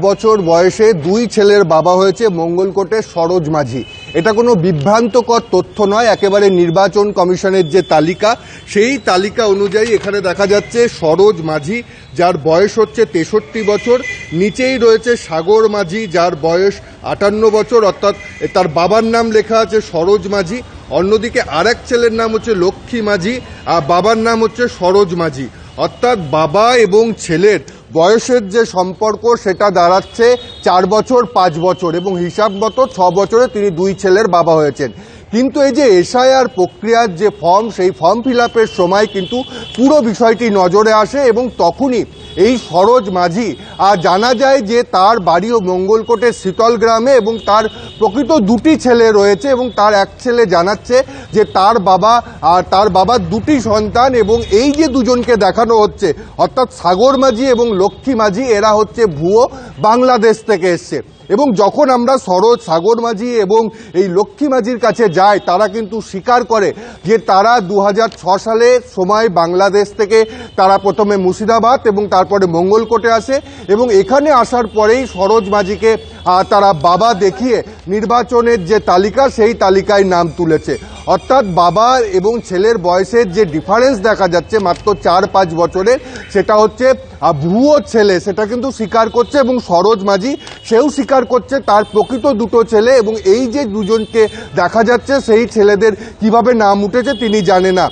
বছর বয়সে দুই ছেলের বাবা হয়েছে মঙ্গলকোটের সরোজ মাঝি। এটা কোনো বিভ্রান্তকর তথ্য নয়, একেবারে নির্বাচন কমিশনের যে তালিকা সেই তালিকা অনুযায়ী এখানে দেখা যাচ্ছে সরোজ মাঝি যার বয়স হচ্ছে 63 বছর, নিচেই রয়েছে সাগর মাঝি যার বয়স 58 বছর, অর্থাৎ তার বাবার নাম লেখা আছে সরোজ মাঝি। অন্যদিকে আরেক ছেলের নাম হচ্ছে লক্ষ্মী মাঝি আর বাবার নাম হচ্ছে সরোজ মাঝি। অর্থাৎ বাবা এবং ছেলের বয়সের যে সম্পর্ক সেটা দাঁড়াচ্ছে 4 বছর 5 বছর এবং হিসাব মতো 6 বছরে তিনি দুই ছেলের বাবা হয়েছেন। কিন্তু এই যে এসআইআর প্রক্রিয়ার যে ফর্ম, সেই ফর্ম ফিল আপের সময় কিন্তু পুরো বিষয়টি নজরে আসে এবং তখনই এই সরোজ মাঝি জানা যায় যে তার বাড়িও মঙ্গলকোটের শীতল গ্রামে এবং তার প্রকৃত দুটি ছেলে রয়েছে এবং তার এক ছেলে জানাচ্ছে যে তার বাবার দুটি সন্তান এবং এই যে দুজনকে দেখানো হচ্ছে অর্থাৎ সাগর মাঝি এবং লক্ষ্মী মাঝি এরা হচ্ছে ভুয়ো, বাংলাদেশ থেকে এসছে। এবং যখন আমরা সাগর মাঝি এবং এই লক্ষ্মী মাঝির কাছে যাই তারা কিন্তু স্বীকার করে যে তারা 2006 সালে সময় বাংলাদেশ থেকে তারা প্রথমে মুর্শিদাবাদ এবং তারপরে মঙ্গলকোটে আসে এবং এখানে আসার পরেই সরোজ মাঝিকে তারা বাবা দেখিয়ে নির্বাচনের যে তালিকা সেই তালিকায় নাম তুলেছে। অর্থাৎ বাবা এবং ছেলের বয়সের যে ডিফারেন্স দেখা যাচ্ছে মাত্র 4-5 বছরের, সেটা হচ্ছে ভুয়ো ছেলে, সেটা কিন্তু স্বীকার করছে এবং সরোজ মাঝি সেও স্বীকার করছে তার প্রকৃত দুটো ছেলে এবং এই যে দুজনকে দেখা যাচ্ছে সেই ছেলেদের কিভাবে নাম উঠেছে তিনি জানে না।